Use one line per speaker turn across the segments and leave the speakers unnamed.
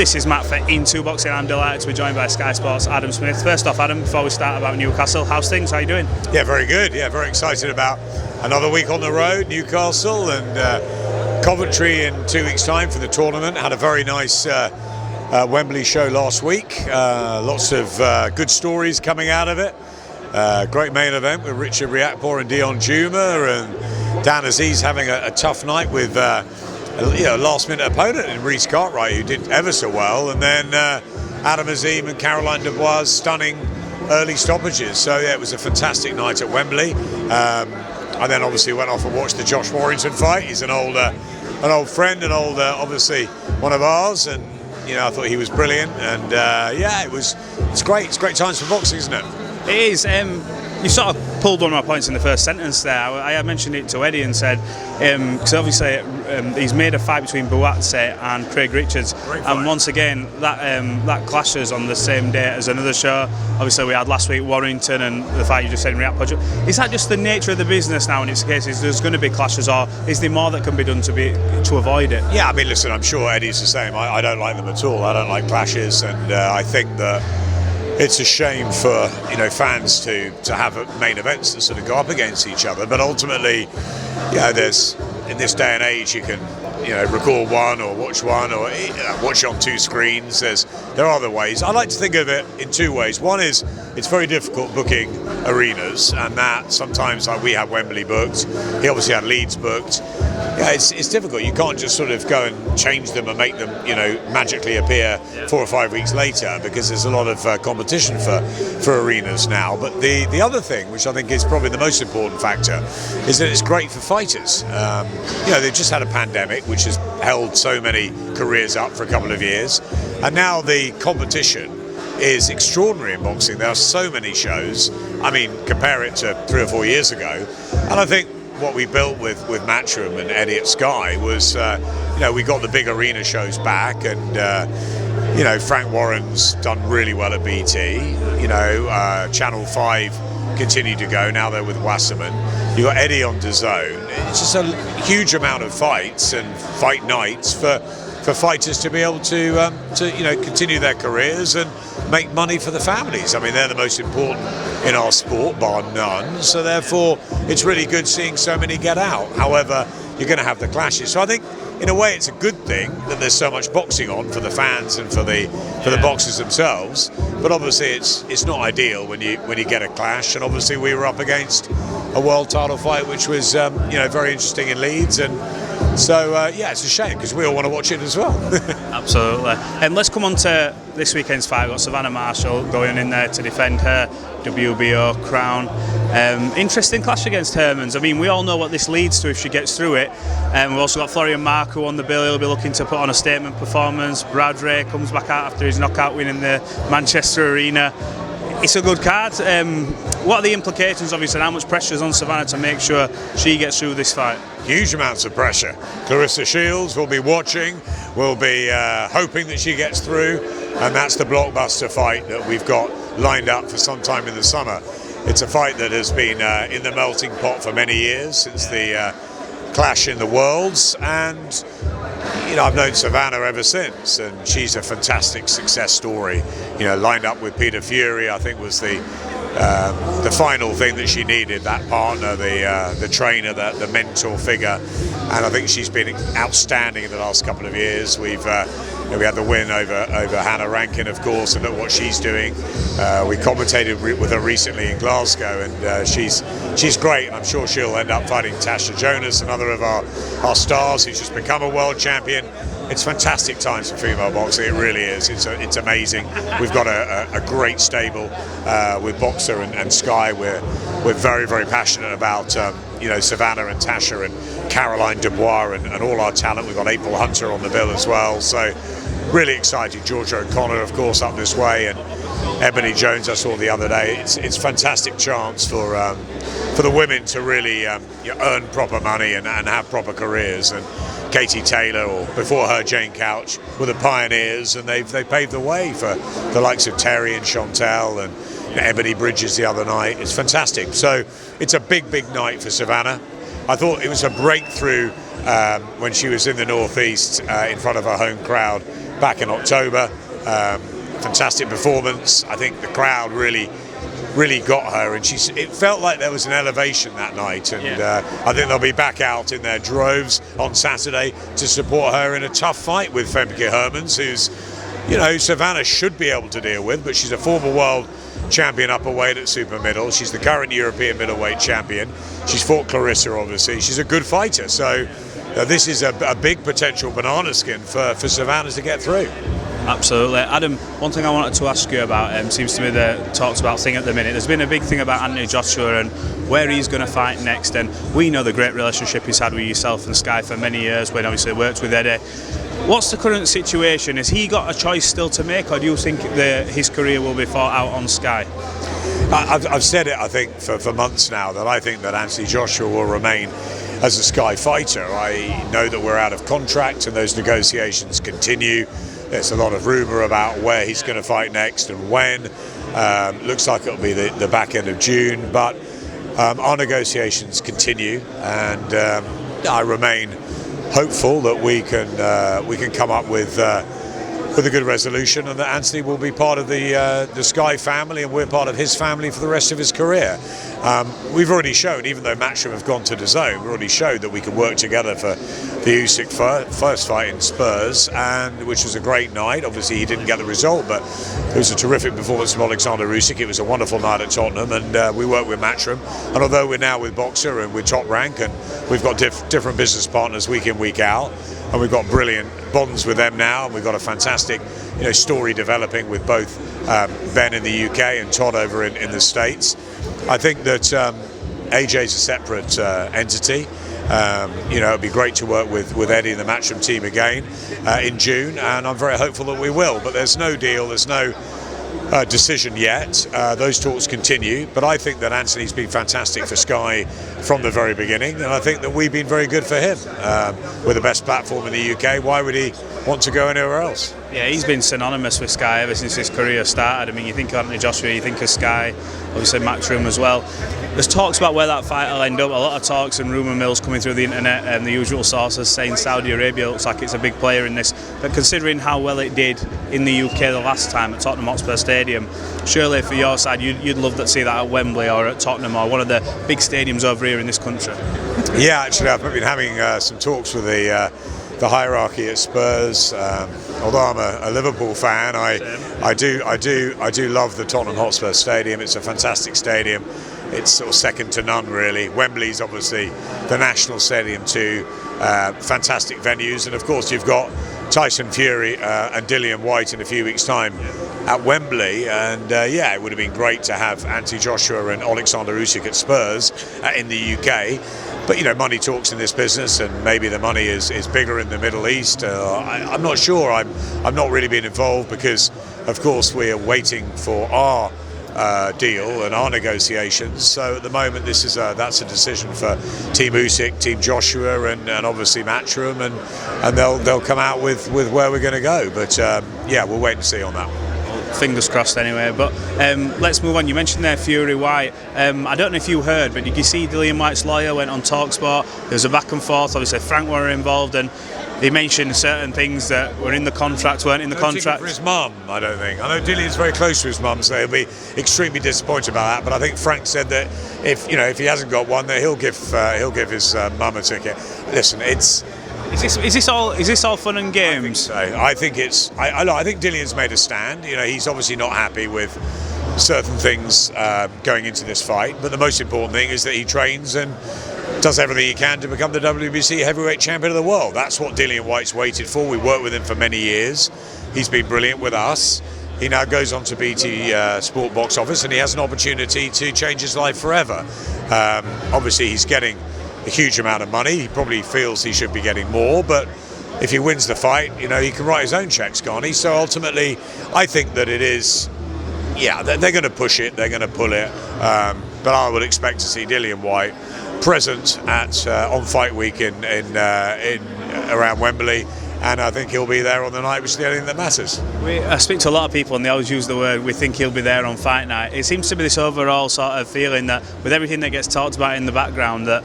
This is Matt for Into Boxing. I'm delighted to be joined by Sky Sports' Adam Smith. First off, Adam, before we start about Newcastle, how's things? How are you doing?
Yeah, very good. Yeah, very excited about another week on the road, Newcastle and Coventry in 2 weeks' time for the tournament. Had a very nice Wembley show last week. Lots of good stories coming out of it. Great main event with Richard Riakporhe and Dion Juma, and Dan Aziz having a tough night with last-minute opponent in Reece Cartwright, who did ever so well, and then Adam Azim and Caroline Dubois stunning early stoppages. So yeah, it was a fantastic night at Wembley. I then obviously went off and watched the Josh Warrington fight. He's an old friend, and obviously one of ours, and I thought he was brilliant. And it's great. It's great times for boxing, isn't it?
It is. You sort of pulled one of my points in the first sentence there. I mentioned it to Eddie and said, because obviously he's made a fight between Whyte and Craig Richards, and once again that clashes on the same day as another show. Obviously we had last week Warrington and the fight you just said in Riakporhe. Is that just the nature of the business now, and it's the case there's going to be clashes, or is there more that can be done to avoid it?
Yeah, I mean, listen, I'm sure Eddie's the same. I don't like them at all. I don't like clashes, and I think that it's a shame for fans to have main events that sort of go up against each other. But ultimately, there's, in this day and age, you can record one or watch it on two screens. There are other ways. I like to think of it in two ways. One is it's very difficult booking arenas, and that sometimes, like we have Wembley booked, he obviously had Leeds booked. Yeah, it's difficult. You can't just sort of go and change them and make them magically appear 4 or 5 weeks later, because there's a lot of competition for arenas now. But the other thing, which I think is probably the most important factor, is that it's great for fighters. They've just had a pandemic which has held so many careers up for a couple of years, and now the competition is extraordinary in boxing. There are so many shows. I mean, compare it to 3 or 4 years ago, and I think what we built with Matchroom and Eddie at Sky was, we got the big arena shows back, and Frank Warren's done really well at BT. Channel 5 continue to go. Now they're with Wasserman. You got Eddie on DAZN. It's just a huge amount of fights and fight nights for fighters to be able to continue their careers and make money for the families. I mean, they're the most important in our sport, bar none. So therefore, it's really good seeing so many get out. However, you're going to have the clashes. So I think, in a way, it's a good thing that there's so much boxing on for the fans and for the boxers themselves. But obviously, it's not ideal when you get a clash. And obviously, we were up against a world title fight, which was very interesting in Leeds. And so it's a shame, because we all want to watch it as well.
Absolutely. And let's come on to this weekend's fight. We've got Savannah Marshall going in there to defend her WBO crown. Interesting clash against Hermans. I mean, we all know what this leads to if she gets through it. We've also got Florian Marco on the bill. He'll be looking to put on a statement performance. Brad Ray comes back out after his knockout win in the Manchester Arena. It's a good card. What are the implications, obviously, and how much pressure is on Savannah to make sure she gets through this fight?
Huge amounts of pressure. Clarissa Shields will be watching, will be hoping that she gets through, and that's the blockbuster fight that we've got lined up for some time in the summer. It's a fight that has been in the melting pot for many years, since the clash in the Worlds, and I've known Savannah ever since, and she's a fantastic success story. Lined up with Peter Fury, I think, was the final thing that she needed, that partner, the trainer, the mentor figure, and I think she's been outstanding in the last couple of years. We had the win over Hannah Rankin, of course, and look what she's doing. We commentated with her recently in Glasgow, and she's great. I'm sure she'll end up fighting Tasha Jonas, another of our stars who's just become a world champion. It's fantastic times for female boxing. It really is. It's amazing. We've got a great stable with Boxer and Sky. We're very, very passionate about Savannah and Tasha and Caroline Dubois and all our talent. We've got April Hunter on the bill as well. So really exciting. Georgia O'Connor, of course, up this way, and Ebony Jones I saw the other day. It's fantastic chance for the women to really earn proper money and have proper careers. And Katie Taylor, or before her Jane Couch, were the pioneers, and they paved the way for the likes of Terry and Chantel and Ebony Bridges the other night. It's fantastic. So it's a big night for Savannah. I thought it was a breakthrough when she was in the Northeast in front of her home crowd back in October. Fantastic performance. I think the crowd really got her, and it felt like there was an elevation that night, and I think they'll be back out in their droves on Saturday to support her in a tough fight with Femke Hermans, who's, Savannah should be able to deal with, but she's a former world champion upper weight at super middle. She's the current European middleweight champion. She's fought Clarissa, obviously. She's a good fighter, so this is a big potential banana skin for Savannah to get through.
Absolutely. Adam, one thing I wanted to ask you about seems to be the talks about thing at the minute. There's been a big thing about Anthony Joshua and where he's going to fight next, and we know the great relationship he's had with yourself and Sky for many years, when obviously he worked with Eddie. What's the current situation? Has he got a choice still to make, or do you think his career will be fought out on Sky?
I've said it, I think, for months now, that I think that Anthony Joshua will remain as a Sky fighter. I know that we're out of contract and those negotiations continue. There's a lot of rumour about where he's going to fight next and when. Looks like it'll be the back end of June, but our negotiations continue, and I remain hopeful that we can come up with a good resolution, and that Anthony will be part of the Sky family, and we're part of his family for the rest of his career. We've already shown, even though Matchroom have gone to DAZN, we've already showed that we can work together for the Usyk first fight in Spurs, and which was a great night. Obviously he didn't get the result, but it was a terrific performance from Alexander Usyk. It was a wonderful night at Tottenham, and we work with Matchroom. And although we're now with Boxer and we're Top Rank, and we've got different business partners week in, week out, and we've got brilliant bonds with them now, and we've got a fantastic story developing with both Ben in the UK and Todd over in the States. I think that AJ's a separate entity. It'd be great to work with Eddie and the Matchroom team again in June, and I'm very hopeful that we will, but there's no deal, there's no decision yet. Those talks continue, but I think that Anthony's been fantastic for Sky from the very beginning, and I think that we've been very good for him. We're the best platform in the UK. Why would he want to go anywhere else?
Yeah, he's been synonymous with Sky ever since his career started. I mean, you think of Anthony Joshua, you think of Sky, obviously Matchroom as well. There's talks about where that fight will end up, a lot of talks and rumour mills coming through the internet, and the usual sources saying Saudi Arabia looks like it's a big player in this. But considering how well it did in the UK the last time at Tottenham Hotspur Stadium, surely for your side you'd love to see that at Wembley or at Tottenham or one of the big stadiums over here in this country.
Yeah, actually I've been having some talks with the hierarchy at Spurs. Although I'm a Liverpool fan, I do love the Tottenham Hotspur Stadium. It's a fantastic stadium. It's sort of second to none, really. Wembley's obviously the national stadium too. Fantastic venues, and of course you've got Tyson Fury and Whyte in a few weeks' time at Wembley, and it would have been great to have Anthony Joshua and Alexander Usyk at Spurs in the UK. But money talks in this business, and maybe the money is bigger in the Middle East. I'm not sure. I'm not really been involved because, of course, we are waiting for our deal and our negotiations. So at the moment, that's a decision for Team Usyk, Team Joshua, and obviously Matchroom, and they'll come out with where we're going to go. But we'll wait and see on that.
Fingers crossed anyway, but let's move on. You mentioned there Fury Whyte. I don't know if you heard, but did you see Dillian Whyte's lawyer went on TalkSport? There was a back and forth. Obviously Frank were involved, and he mentioned certain things that were in the contract, weren't in the contract.
For his mum, I don't think. I know Dillian's very close to his mum, so he'll be extremely disappointed about that. But I think Frank said that if he hasn't got one, that he'll give his mum a ticket. Listen, Is this all fun and games? I think so. I think Dillian's made a stand. He's obviously not happy with certain things going into this fight, but the most important thing is that he trains and does everything he can to become the WBC heavyweight champion of the world. That's what Dillian Whyte's waited for. We worked with him for many years. He's been brilliant with us. He now goes on to BT Sport Box Office, and he has an opportunity to change his life forever. Obviously he's getting a huge amount of money. He probably feels he should be getting more, but if he wins the fight, he can write his own checks, can't he? So ultimately, I think that it is, they're going to push it, they're going to pull it, but I would expect to see Dillian Whyte present on Fight Week in around Wembley, and I think he'll be there on the night, which is the only thing that matters.
I speak to a lot of people, and they always use the word, we think he'll be there on fight night. It seems to be this overall sort of feeling that with everything that gets talked about in the background, that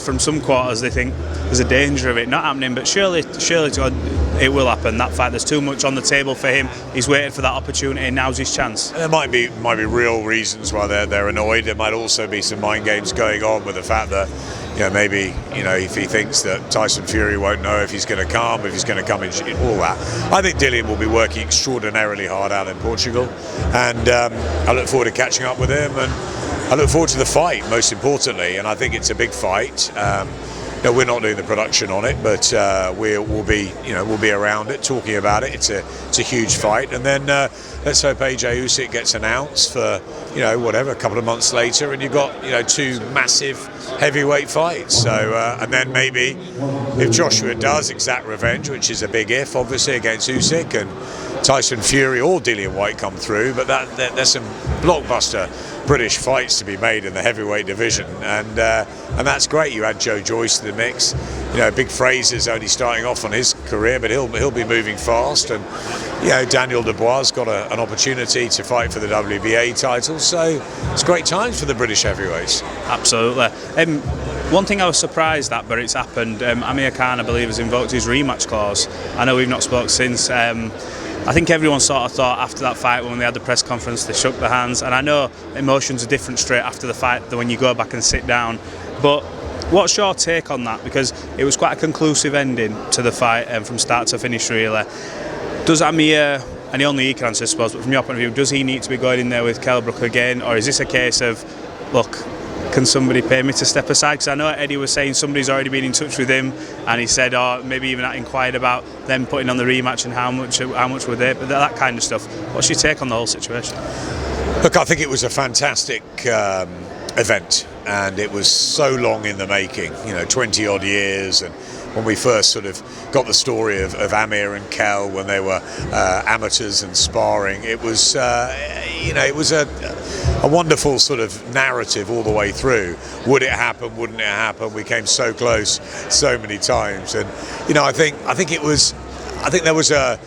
from some quarters they think there's a danger of it not happening, but surely God, it will happen. That fight, there's too much on the table for him. He's waited for that opportunity, and now's his chance.
There might be real reasons why they're annoyed. There might also be some mind games going on with the fact that, maybe, if he thinks that Tyson Fury won't know if he's going to come, if he's going to come in, all that. I think Dillian will be working extraordinarily hard out in Portugal, and I look forward to catching up with him, and I look forward to the fight, most importantly, and I think it's a big fight. We're not doing the production on it, but we'll be around it, talking about it. It's a huge fight, and then let's hope AJ Usyk gets announced for a couple of months later, and you've got two massive heavyweight fights. So and then maybe if Joshua does exact revenge, which is a big if, obviously, against Usyk, and Tyson Fury or Dillian Whyte come through, but there's some blockbuster British fights to be made in the heavyweight division, and that's great. You add Joe Joyce to the mix. Big Fraser's only starting off on his career, but he'll be moving fast, and Daniel Dubois got an opportunity to fight for the WBA title, so it's great times for the British heavyweights.
Absolutely. One thing I was surprised at, but it's happened. Amir Khan, I believe, has invoked his rematch clause. I know we've not spoke since. I think everyone sort of thought after that fight, when they had the press conference, they shook their hands, and I know emotions are different straight after the fight than when you go back and sit down, but what's your take on that? Because it was quite a conclusive ending to the fight, from start to finish, really. Does Amir, and only he can answer, I suppose, but from your point of view, does he need to be going in there with Kell, Brook again, or is this a case of, look, can somebody pay me to step aside? Because I know Eddie was saying somebody's already been in touch with him, and he said, maybe even inquired about them putting on the rematch and how much were they, but that kind of stuff. What's your take on the whole situation?
Look, I think it was a fantastic event, and it was so long in the making, 20 odd years, and when we first sort of got the story of Amir and Kell when they were amateurs and sparring, it was it was a wonderful sort of narrative all the way through. Would it happen? Wouldn't it happen? We came so close so many times, and I think there was a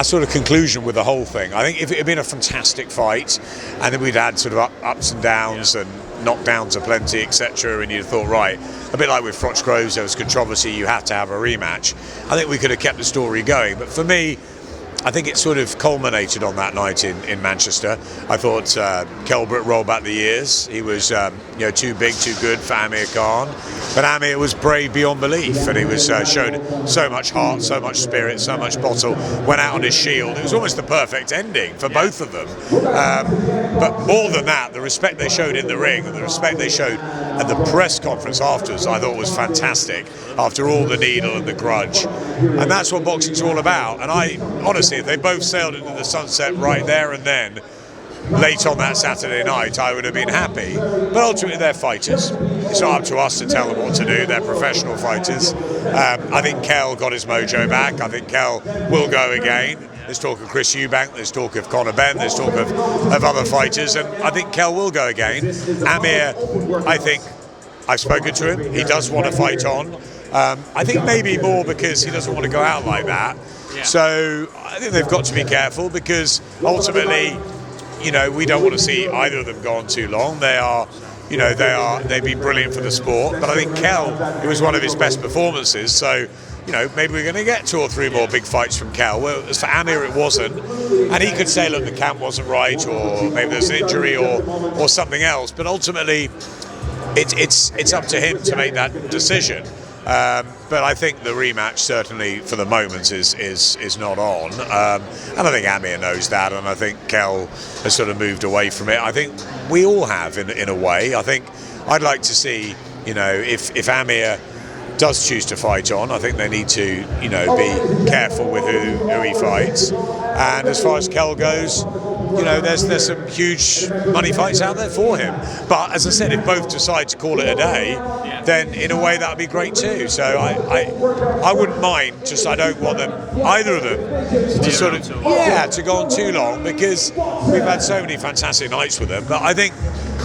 sort of conclusion with the whole thing. I think if it had been a fantastic fight, and then we'd had sort of ups and downs and knockdowns aplenty, etc., and you'd thought, right, a bit like with Froch Groves, there was controversy, you have to have a rematch. I think we could have kept the story going, but for me, I think it sort of culminated on that night in Manchester. I thought Kell rolled back the years. He was too big, too good for Amir Khan. But Amir was brave beyond belief, and he was showed so much heart, so much spirit, so much bottle, went out on his shield. It was almost the perfect ending for both of them. But more than that, the respect they showed in the ring and the respect they showed at the press conference afterwards, I thought was fantastic, after all the needle and the grudge. And that's what boxing's all about. And I honestly, if they both sailed into the sunset right there and then, late on that Saturday night, I would have been happy. But ultimately, they're fighters. It's not up to us to tell them what to do. They're professional fighters. I think Kell got his mojo back. I think Kell will go again. There's talk of Chris Eubank, there's talk of Conor Benn, there's talk of other fighters, and I think Kell will go again. Amir, I think, I've spoken to him. He does want to fight on. I think maybe more because he doesn't want to go out like that. Yeah. So I think they've got to be careful, because ultimately, we don't want to see either of them go on too long. They've been brilliant for the sport, but I think Kell, it was one of his best performances. So, maybe we're going to get 2 or 3 more big fights from Kell. Well, as for Amir, it wasn't, and he could say, look, the camp wasn't right, or maybe there's an injury, or something else. But ultimately, it's up to him to make that decision. But I think the rematch, certainly for the moment, is not on, and I think Amir knows that, and I think Kell has sort of moved away from it. I think we all have, in a way. I think I'd like to see, if Amir does choose to fight on, I think they need to, be careful with who he fights. And as far as Kell goes, there's some huge money fights out there for him. But as I said, if both decide to call it a day, then in a way that'd be great too. So I wouldn't mind. Just I don't want them, either of them, to go on too long, because we've had so many fantastic nights with them. But I think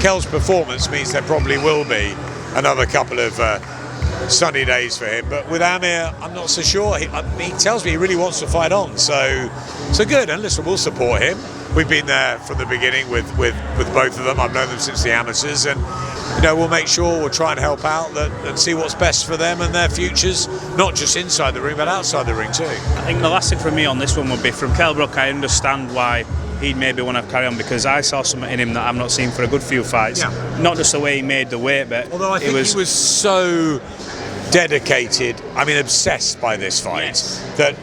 Kell's performance means there probably will be another couple of sunny days for him. But with Amir, I'm not so sure. He tells me he really wants to fight on. So good. And listen, we'll support him. We've been there from the beginning with both of them. I've known them since the amateurs, and we'll make sure we'll try and help out and see what's best for them and their futures, not just inside the ring but outside the ring too.
I think the last thing from me on this one would be from Kell Brook. I understand why he'd maybe want to carry on, because I saw something in him that I've not seen for a good few fights. Yeah. Not just the way he made the weight, but
although I think he was so dedicated, obsessed by this fight, that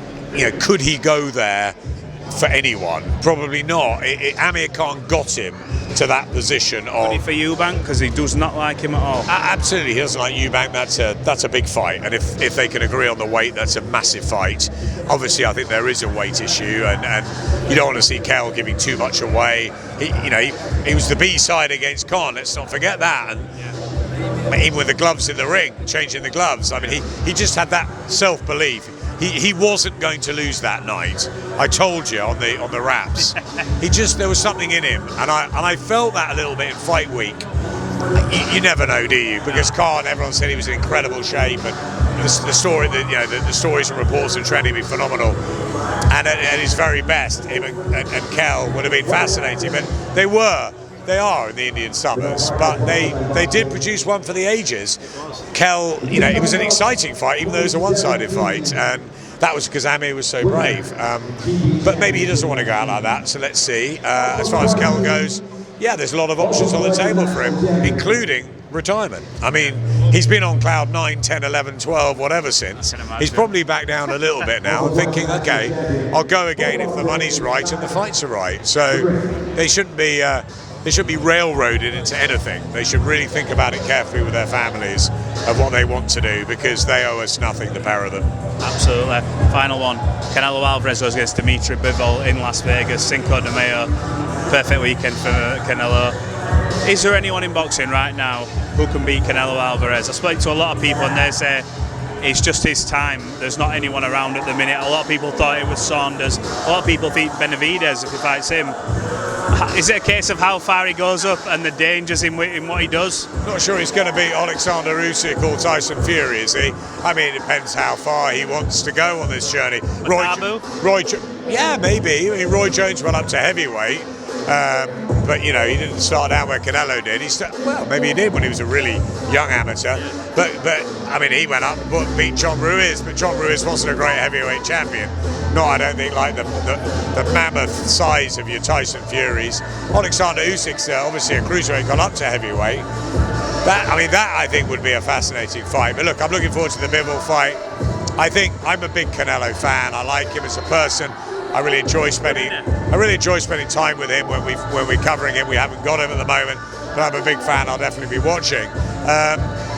could he go there for anyone? Probably not. Amir Khan got him to that position of.
Only for Eubank, because he does not like him at all.
Absolutely, he doesn't like Eubank. That's a big fight, and if they can agree on the weight, that's a massive fight. Obviously, I think there is a weight issue, and you don't want to see Kell giving too much away. He was the B side against Khan. Let's not forget that. And even with the gloves in the ring, changing the gloves, he just had that self-belief. He wasn't going to lose that night. I told you on the wraps. There was something in him, and I felt that a little bit in fight week. You never know, do you? Because Khan, everyone said he was in incredible shape, and the stories and reports of training have been phenomenal. And at his very best, him and Kell would have been fascinating. But they are in the Indian summers, but they did produce one for the ages. Kell, it was an exciting fight, even though it was a one-sided fight, and that was because Amir was so brave. But maybe he doesn't want to go out like that, so let's see. As far as Kell goes, there's a lot of options on the table for him, including retirement. He's been on cloud 9, 10, 11, 12, whatever since. He's probably back down a little bit now and thinking, okay, I'll go again if the money's right and the fights are right. So they shouldn't be railroaded into anything. They should really think about it carefully with their families of what they want to do, because they owe us nothing, the pair of them.
Absolutely. Final one. Canelo Alvarez goes against Dimitri Bivol in Las Vegas, Cinco de Mayo. Perfect weekend for Canelo. Is there anyone in boxing right now who can beat Canelo Alvarez? I spoke to a lot of people and they say it's just his time. There's not anyone around at the minute. A lot of people thought it was Saunders. A lot of people think Benavidez if he fights him. Is it a case of how far he goes up and the dangers in what he does?
Not sure he's going to beat Alexander Usyk or Tyson Fury, is he? It depends how far he wants to go on this journey. Maybe. Roy Jones went up to heavyweight, but he didn't start out where Canelo did. Maybe he did when he was a really young amateur. But he went up and beat John Ruiz, but John Ruiz wasn't a great heavyweight champion. Not, I don't think, like the mammoth size of your Tyson Furies. Alexander Usyk's obviously a cruiserweight, gone up to heavyweight. That I think would be a fascinating fight. But look, I'm looking forward to the Bivol fight. I think I'm a big Canelo fan. I like him as a person. I really enjoy spending time with him when we're covering him. We haven't got him at the moment, but I'm a big fan. I'll definitely be watching.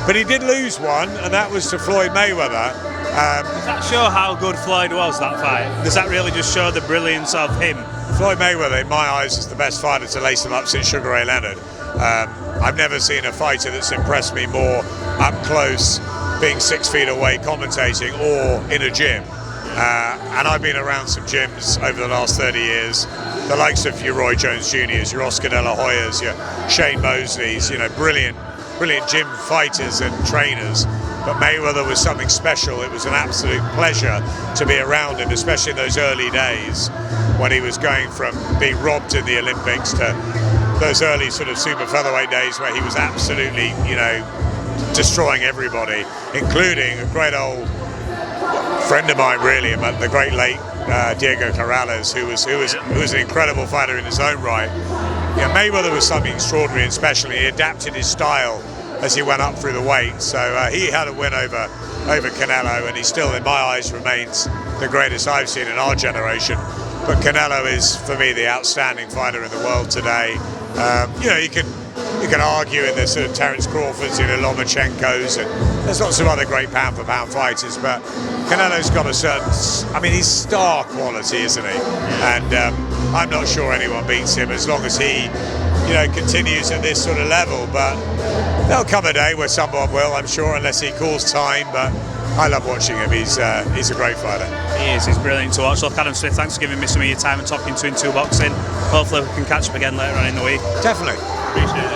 But he did lose one, and that was to Floyd Mayweather.
Does that show how good Floyd was, that fight? Does that really just show the brilliance of him?
Floyd Mayweather, in my eyes, is the best fighter to lace him up since Sugar Ray Leonard. I've never seen a fighter that's impressed me more up close, being 6 feet away, commentating, or in a gym. And I've been around some gyms over the last 30 years, the likes of your Roy Jones Jr.'s, your Oscar De La Hoyas, your Shane Mosley's, brilliant gym fighters and trainers. But Mayweather was something special. It was an absolute pleasure to be around him, especially in those early days when he was going from being robbed in the Olympics to those early sort of super featherweight days where he was absolutely, destroying everybody, including a great old friend of mine, really, the great late Diego Corrales, who was an incredible fighter in his own right. Mayweather was something extraordinary and special. He adapted his style as he went up through the weight. So he had a win over Canelo, and he still, in my eyes, remains the greatest I've seen in our generation. But Canelo is, for me, the outstanding fighter in the world today. You can argue in the sort of Terence Crawfords, Lomachenko's, and there's lots of other great pound-for-pound fighters, but Canelo's got a certain, he's star quality, isn't he? And I'm not sure anyone beats him as long as he, continues at this sort of level. But there'll come a day where someone will, I'm sure, unless he calls time. But I love watching him. He's a great fighter.
He is. He's brilliant to watch. Look, Adam Smith, thanks for giving me some of your time and talking to Into Boxing. Hopefully we can catch up again later on in the week.
Definitely.
Appreciate it.